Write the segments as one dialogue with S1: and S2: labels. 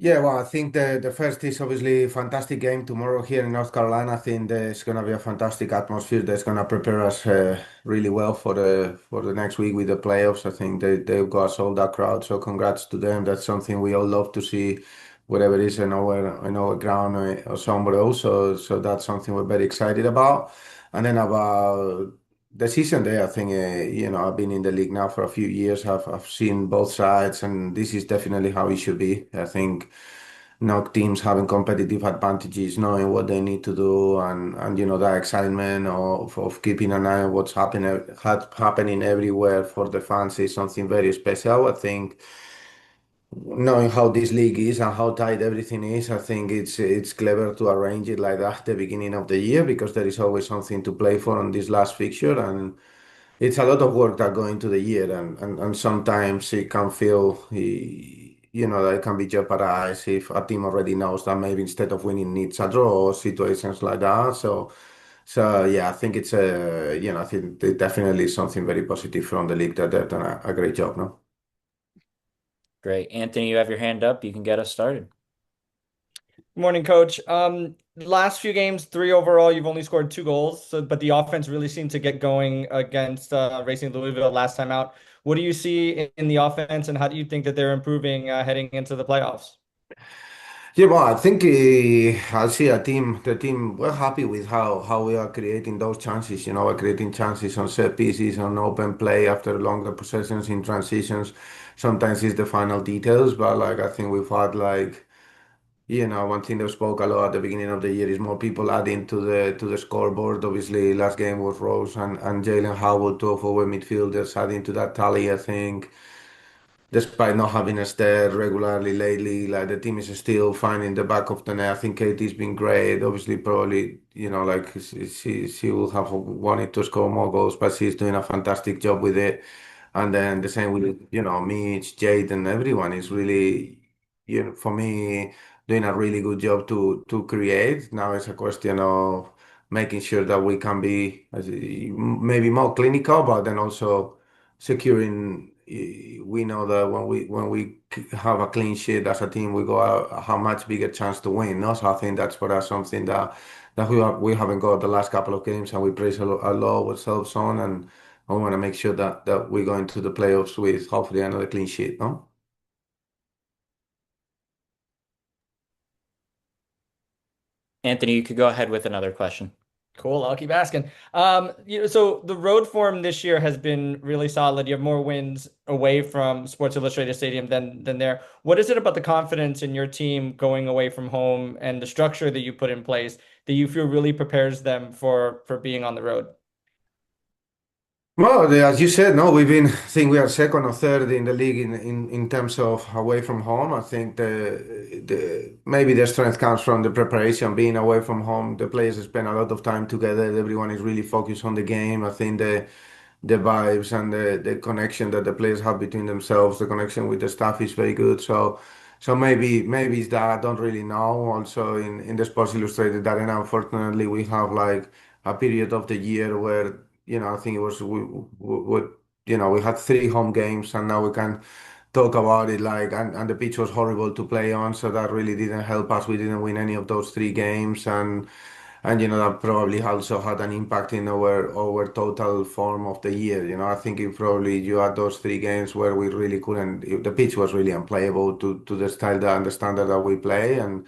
S1: Yeah, well, I think the first is obviously a fantastic game tomorrow here in North Carolina. I think there's going to be a fantastic atmosphere that's going to prepare us really well for the next week with the playoffs. I think they've got a sold out crowd, so congrats to them. That's something we all love to see, whatever it is in our ground or somewhere else. So that's something we're very excited about. And then about the season there, I think I've been in the league now for a few years. I've seen both sides, and this is definitely how it should be. I think now teams having competitive advantages, knowing what they need to do, and that excitement of keeping an eye on what's happening everywhere for the fans is something very special. I think knowing how this league is and how tight everything is, I think it's clever to arrange it like that at the beginning of the year because there is always something to play for on this last fixture, and it's a lot of work that go into the year, and sometimes it can feel, that it can be jeopardized if a team already knows that maybe instead of winning needs a draw or situations like that. So yeah, I think I think it definitely is something very positive from the league that they've done a great job, no?
S2: Great. Anthony, you have your hand up. You can get us started.
S3: Morning, coach. Last few games, three overall, you've only scored two goals, but the offense really seemed to get going against Racing Louisville last time out. What do you see in the offense, and how do you think that they're improving heading into the playoffs?
S1: Yeah, well, I think I see the team, we're happy with how we are creating those chances. We're creating chances on set pieces, on open play after longer possessions in transitions. Sometimes it's the final details, but like I think we've had one thing that spoke a lot at the beginning of the year is more people adding to the scoreboard. Obviously, last game was Rose and Jalen Howard, two of our midfielders, adding to that tally, I think despite not having us there regularly lately, like the team is still finding the back of the net. I think Katie's been great. Obviously, probably, like she will have wanted to score more goals, but she's doing a fantastic job with it. And then the same with, Mitch, Jade, and everyone is really, for me, doing a really good job to create. Now it's a question of making sure that we can be maybe more clinical, but then also securing. We know that when we have a clean sheet as a team, we have a much bigger chance to win. No? So I think that's for us something that we haven't got the last couple of games, and we praise a lot ourselves on, and I want to make sure that we go into the playoffs with hopefully another clean sheet. No.
S2: Anthony, you could go ahead with another question.
S3: Cool, I'll keep asking. So the road form this year has been really solid. You have more wins away from Sports Illustrated Stadium than there. What is it about the confidence in your team going away from home and the structure that you put in place that you feel really prepares them for being on the road?
S1: Well, as you said, no, I think we are second or third in the league in terms of away from home. I think the maybe the strength comes from the preparation, being away from home. The players spend a lot of time together. Everyone is really focused on the game. I think the vibes and the connection that the players have between themselves, the connection with the staff is very good. So maybe it's that I don't really know. Also in the Sports Illustrated Arena, unfortunately, we have like a period of the year where I think it was we had three home games, and now we can talk about it like and the pitch was horrible to play on, so that really didn't help us. We didn't win any of those three games, and that probably also had an impact in our total form of the year. I think it probably you had those three games where we really couldn't. The pitch was really unplayable to the style and the standard that we play, and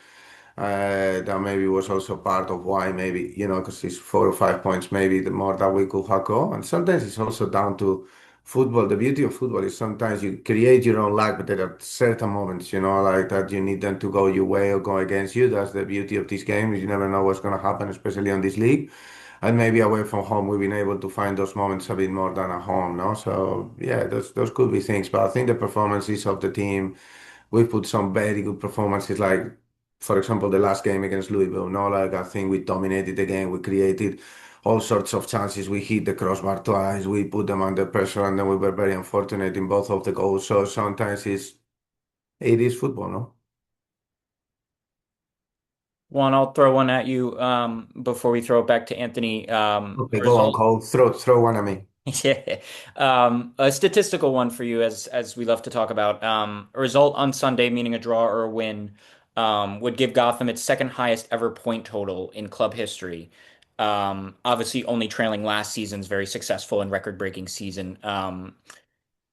S1: that maybe was also part of why maybe because it's 4 or 5 points maybe the more that we could have go. And sometimes it's also down to football. The beauty of football is sometimes you create your own luck, but there are certain moments, like that you need them to go your way or go against you. That's the beauty of this game. You never know what's going to happen, especially on this league. And maybe away from home, we've been able to find those moments a bit more than at home, no? So yeah, those could be things. But I think the performances of the team, we put some very good performances, like for example, the last game against Louisville. No, like I think we dominated the game. We created all sorts of chances. We hit the crossbar twice. We put them under pressure, and then we were very unfortunate in both of the goals. So sometimes it is football, no?
S2: Juan, I'll throw one at you before we throw it back to Anthony.
S1: Okay, go on,
S2: Result
S1: Cole. Throw one at me.
S2: Yeah. A statistical one for you, as we love to talk about. A result on Sunday, meaning a draw or a win, would give Gotham its second highest ever point total in club history. Obviously, only trailing last season's very successful and record-breaking season.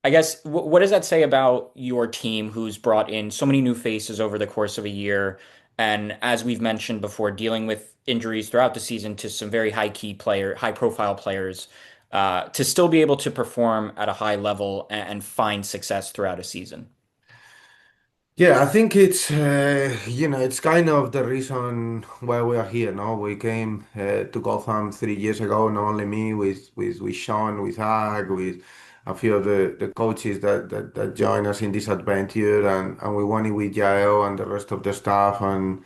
S2: I guess what does that say about your team, who's brought in so many new faces over the course of a year, and as we've mentioned before, dealing with injuries throughout the season to some very high-profile players, to still be able to perform at a high level and find success throughout a season.
S1: Yeah, I think it's it's kind of the reason why we are here. No, we came to Gotham 3 years ago. Not only me, with Sean, with Ag, with a few of the coaches that joined us in this adventure, and we wanted with Jael and the rest of the staff and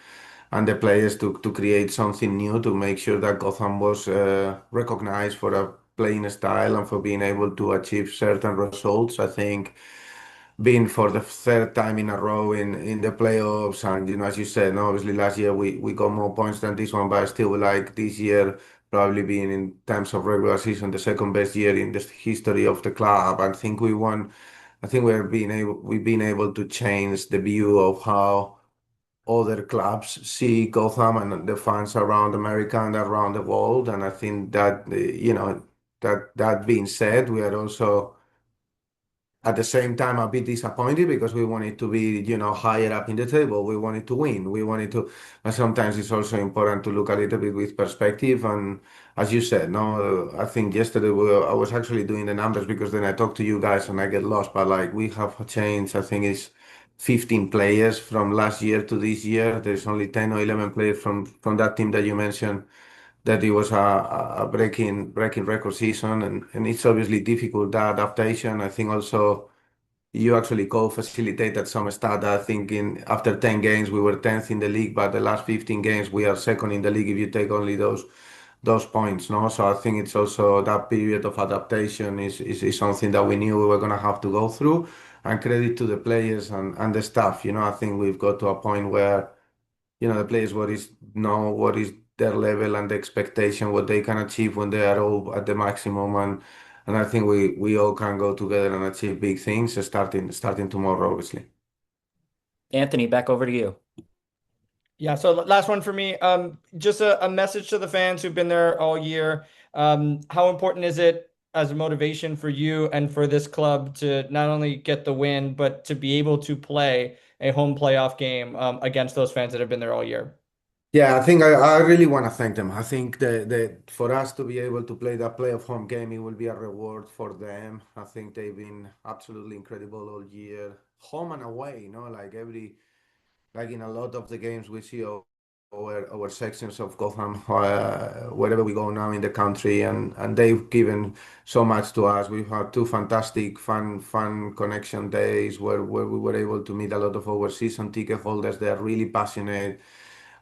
S1: the players to create something new to make sure that Gotham was recognized for a playing style and for being able to achieve certain results. I think being for the third time in a row in the playoffs, and as you said, no, obviously last year we got more points than this one, but I still like this year probably being in terms of regular season the second best year in the history of the club. I think we won. I think we've been able to change the view of how other clubs see Gotham and the fans around America and around the world. And I think that that being said, we are also at the same time a bit disappointed because we wanted to be, higher up in the table. We wanted to win. We wanted to, and sometimes it's also important to look a little bit with perspective. And as you said, no, I think yesterday I was actually doing the numbers because then I talk to you guys and I get lost. But like we have changed, I think it's 15 players from last year to this year. There's only 10 or 11 players from that team that you mentioned that it was a breaking record season, and it's obviously difficult, that adaptation. I think also you actually co-facilitated some stat. I think in after 10 games we were 10th in the league, but the last 15 games we are second in the league if you take only those points, no? So I think it's also that period of adaptation is something that we knew we were gonna have to go through. And credit to the players and the staff. I think we've got to a point where the players what is their level and the expectation, what they can achieve when they are all at the maximum, and I think we all can go together and achieve big things starting tomorrow, obviously.
S2: Anthony, back over to you.
S3: Yeah, so last one for me. Just a message to the fans who've been there all year. How important is it as a motivation for you and for this club to not only get the win, but to be able to play a home playoff game against those fans that have been there all year?
S1: Yeah, I think I really want to thank them. I think that for us to be able to play that playoff home game, it will be a reward for them. I think they've been absolutely incredible all year, home and away. Like in a lot of the games we see our sections of Gotham, wherever we go now in the country, and they've given so much to us. We've had two fantastic fun connection days where we were able to meet a lot of our season ticket holders. They are really passionate,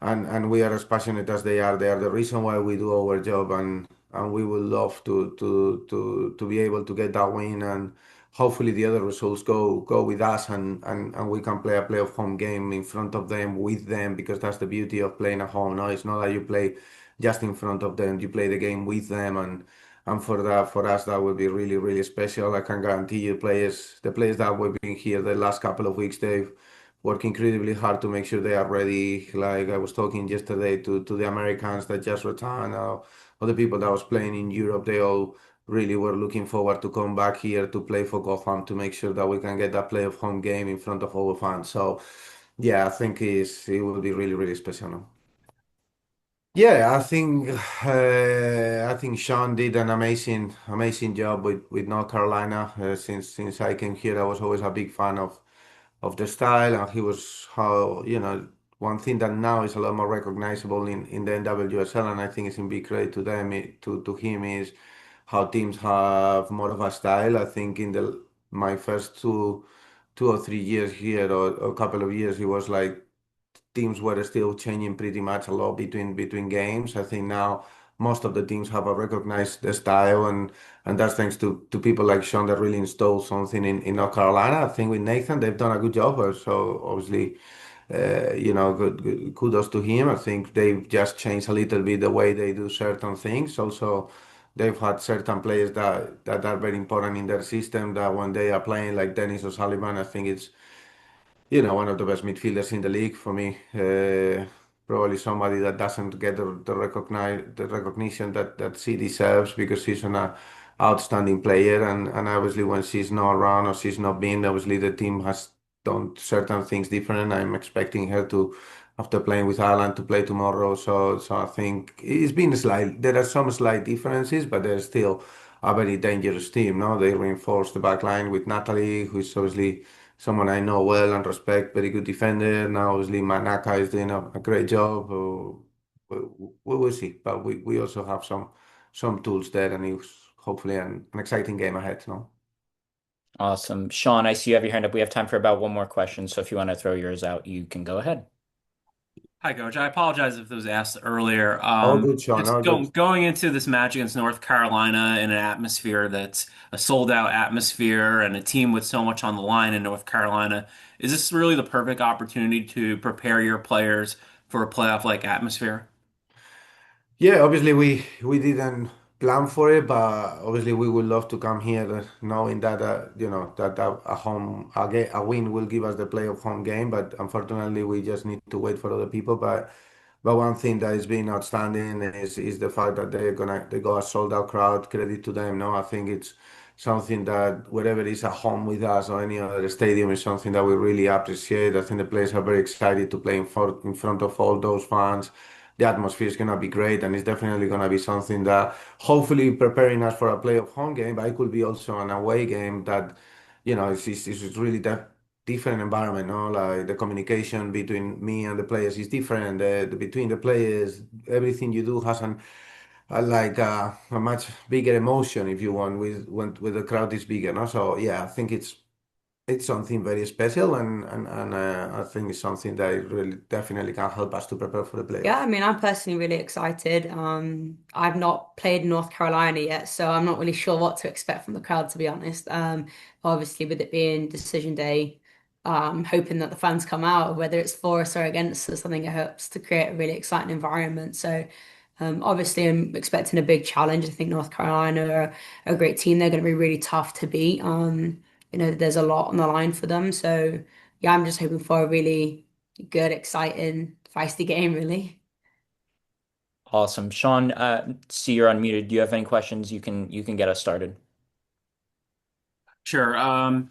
S1: and we are as passionate as they are. They are the reason why we do our job, and we would love to be able to get that win, and hopefully the other results go with us, and we can play a playoff home game in front of them, with them, because that's the beauty of playing at home. No, it's not that you play just in front of them, you play the game with them, and for us that would be really, really special. I can guarantee you, the players that we've been here the last couple of weeks, they've work incredibly hard to make sure they are ready. Like I was talking yesterday to the Americans that just returned, or the people that was playing in Europe, they all really were looking forward to come back here to play for Gotham to make sure that we can get that playoff home game in front of our fans. So yeah, I think it will be really, really special now. Yeah, I think Sean did an amazing job with North Carolina. Since I came here, I was always a big fan of the style, and he was how one thing that now is a lot more recognizable in the NWSL, and I think it's in big credit to them, to him, is how teams have more of a style. I think in the my first two or 3 years here, or a couple of years, it was like teams were still changing pretty much a lot between games. I think now most of the teams have a recognized the style, and that's thanks to people like Sean that really installed something in North Carolina. I think with Nathan they've done a good job. So obviously, kudos to him. I think they've just changed a little bit the way they do certain things. Also, they've had certain players that are very important in their system that when they are playing like Dennis O'Sullivan, I think it's one of the best midfielders in the league for me. Probably somebody that doesn't get the recognition that she deserves because she's an outstanding player. And obviously, when she's not around or she's not been, obviously the team has done certain things different. I'm expecting her to, after playing with Ireland, to play tomorrow. So I think it's been slight. There are some slight differences, but there's still a very dangerous team. No, they reinforced the back line with Natalie, who's obviously someone I know well and respect, very good defender. Now, obviously, Manaka is doing a great job. We will see, but we also have some tools there, and it's hopefully an exciting game ahead. No.
S2: Awesome. Sean, I see you have your hand up. We have time for about one more question, so if you want to throw yours out, you can go ahead.
S4: Hi, Coach. I apologize if it was asked earlier.
S1: All good, Sean.
S4: Just
S1: All good.
S4: going into this match against North Carolina in an atmosphere that's a sold-out atmosphere and a team with so much on the line in North Carolina, is this really the perfect opportunity to prepare your players for a playoff-like atmosphere?
S1: Yeah, obviously we didn't plan for it, but obviously we would love to come here, knowing that that a win will give us the playoff home game. But unfortunately, we just need to wait for other people. But one thing that has been outstanding is the fact that they got a sold out crowd. Credit to them. No, I think it's something that wherever is at home with us or any other stadium is something that we really appreciate. I think the players are very excited to play in front of all those fans. The atmosphere is gonna be great, and it's definitely gonna be something that hopefully preparing us for a playoff home game. But it could be also an away game that it's really different environment, no? Like the communication between me and the players is different. Between the players, everything you do has a much bigger emotion if you want with the crowd is bigger, no? So yeah, I think it's something very special, and I think it's something that it really definitely can help us to prepare for the
S5: Yeah, I
S1: playoffs.
S5: mean, I'm personally really excited. I've not played in North Carolina yet, so I'm not really sure what to expect from the crowd, to be honest. Obviously, with it being decision day, hoping that the fans come out, whether it's for us or against us, I think it helps to create a really exciting environment. So, obviously, I'm expecting a big challenge. I think North Carolina are a great team. They're going to be really tough to beat. There's a lot on the line for them. So, yeah, I'm just hoping for a really good, exciting, feisty game, really.
S2: Awesome. Sean, see you're unmuted. Do you have any questions? You can get us started.
S4: Sure.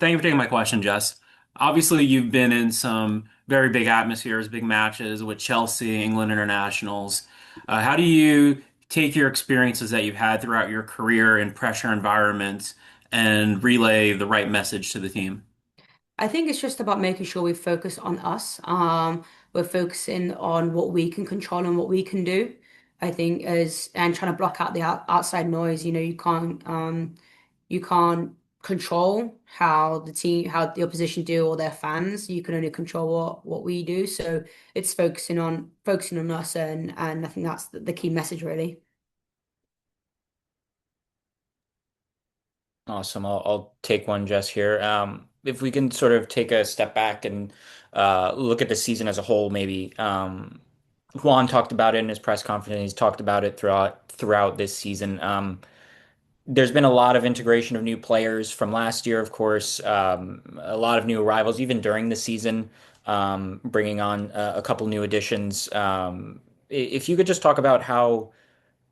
S4: Thank you for taking my question, Jess. Obviously, you've been in some very big atmospheres, big matches with Chelsea, England internationals. How do you take your experiences that you've had throughout your career in pressure environments and relay the right message to the team?
S5: I think it's just about making sure we focus on us. We're focusing on what we can control and what we can do. I think as and trying to block out the outside noise. You can't control how the opposition do or their fans. You can only control what we do. So it's focusing on us, and I think that's the key message, really.
S2: Awesome. I'll take one, Jess, here. If we can sort of take a step back and look at the season as a whole, maybe. Juan talked about it in his press conference. He's talked about it throughout this season. There's been a lot of integration of new players from last year, of course. A lot of new arrivals, even during the season, bringing on a couple new additions. If you could just talk about how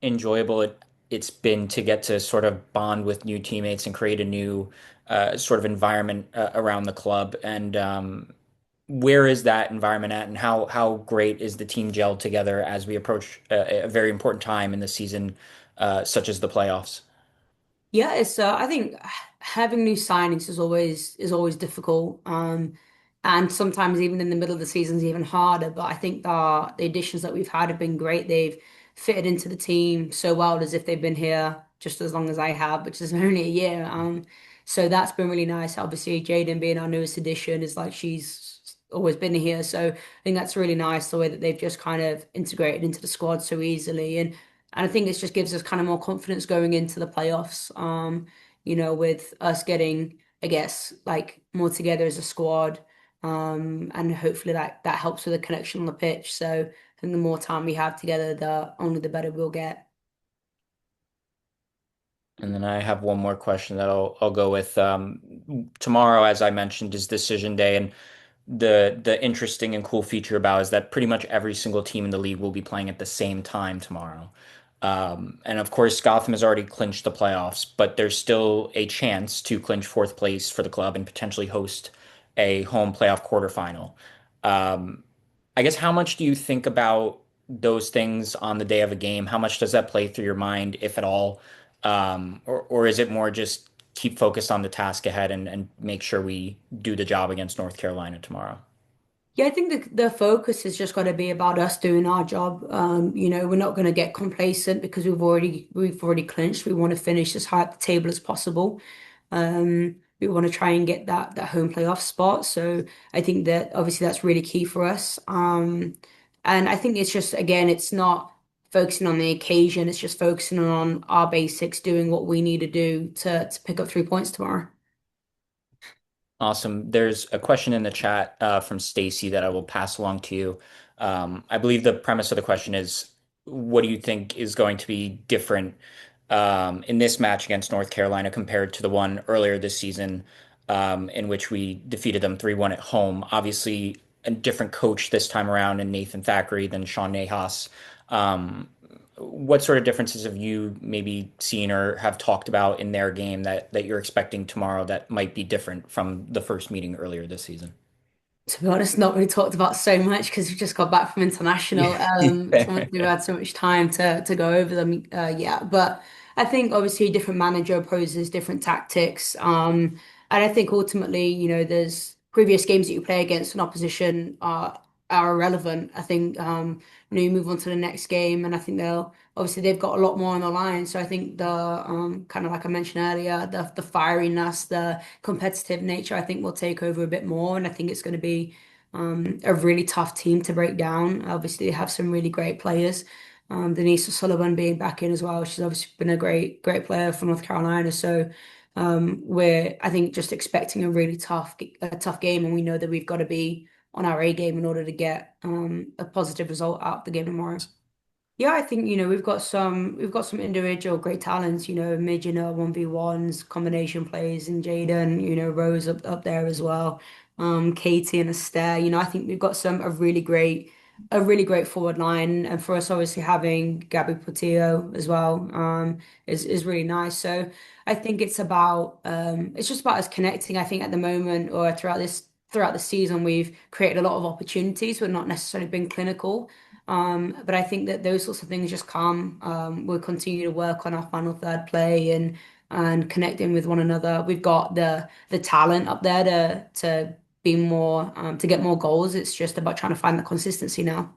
S2: enjoyable it's been to get to sort of bond with new teammates and create a new sort of environment around the club. And where is that environment at, and how great is the team gelled together as we approach a very important time in the season, such as the playoffs?
S5: Yeah, it's I think having new signings is always difficult. And sometimes even in the middle of the season is even harder. But I think the additions that we've had have been great. They've fitted into the team so well as if they've been here just as long as I have, which is only a year. So that's been really nice. Obviously, Jaden being our newest addition is like she's always been here. So I think that's really nice the way that they've just kind of integrated into the squad so easily. And I think it just gives us kind of more confidence going into the playoffs. With us getting, I guess, like more together as a squad. And hopefully that helps with the connection on the pitch. So I think the more time we have together, the better we'll get.
S2: And then I have one more question that I'll go with. Tomorrow, as I mentioned, is decision day, and the interesting and cool feature about is that pretty much every single team in the league will be playing at the same time tomorrow. And of course, Gotham has already clinched the playoffs, but there's still a chance to clinch fourth place for the club and potentially host a home playoff quarterfinal. Um, I guess how much do you think about those things on the day of a game? How much does that play through your mind, if at all? Or is it more just keep focused on the task ahead and make sure we do the job against North Carolina tomorrow?
S5: Yeah, I think the focus has just got to be about us doing our job. We're not going to get complacent because we've already clinched. We want to finish as high at the table as possible. We want to try and get that home playoff spot. So I think that obviously that's really key for us. And I think it's just again, it's not focusing on the occasion. It's just focusing on our basics, doing what we need to do to pick up 3 points tomorrow.
S2: Awesome. There's a question in the chat from Stacy that I will pass along to you. I believe the premise of the question is, what do you think is going to be different in this match against North Carolina compared to the one earlier this season, in which we defeated them 3-1 at home? Obviously, a different coach this time around in Nathan Thackeray than Sean Nahas. Um, what sort of differences have you maybe seen or have talked about in their game that you're expecting tomorrow that might be different from the first meeting earlier this season?
S5: To be honest, not really talked about so much because we just got back from international. So much, we've had so much time to go over them yet. But I think obviously a different manager opposes different tactics. And I think ultimately, there's previous games that you play against an opposition are irrelevant. I think you move on to the next game, and I think they've got a lot more on the line. So I think the kind of like I mentioned earlier, the fieriness, the competitive nature, I think will take over a bit more, and I think it's going to be a really tough team to break down. Obviously, they have some really great players. Denise O'Sullivan being back in as well. She's obviously been a great player for North Carolina. So we're I think just expecting a tough game, and we know that we've got to be on our A game in order to get a positive result out of the game tomorrow. Yeah, I think we've got some individual great talents, Midgina 1v1s, combination plays in Jaden, Rose up there as well. Katie and Astaire, I think we've got a really great forward line, and for us obviously having Gabby Portillo as well is really nice. So I think it's just about us connecting. I think at the moment or throughout the season we've created a lot of opportunities. We've not necessarily been clinical. But I think that those sorts of things just come. We'll continue to work on our final third play and connecting with one another. We've got the talent up there to be more to get more goals. It's just about trying to find the consistency now.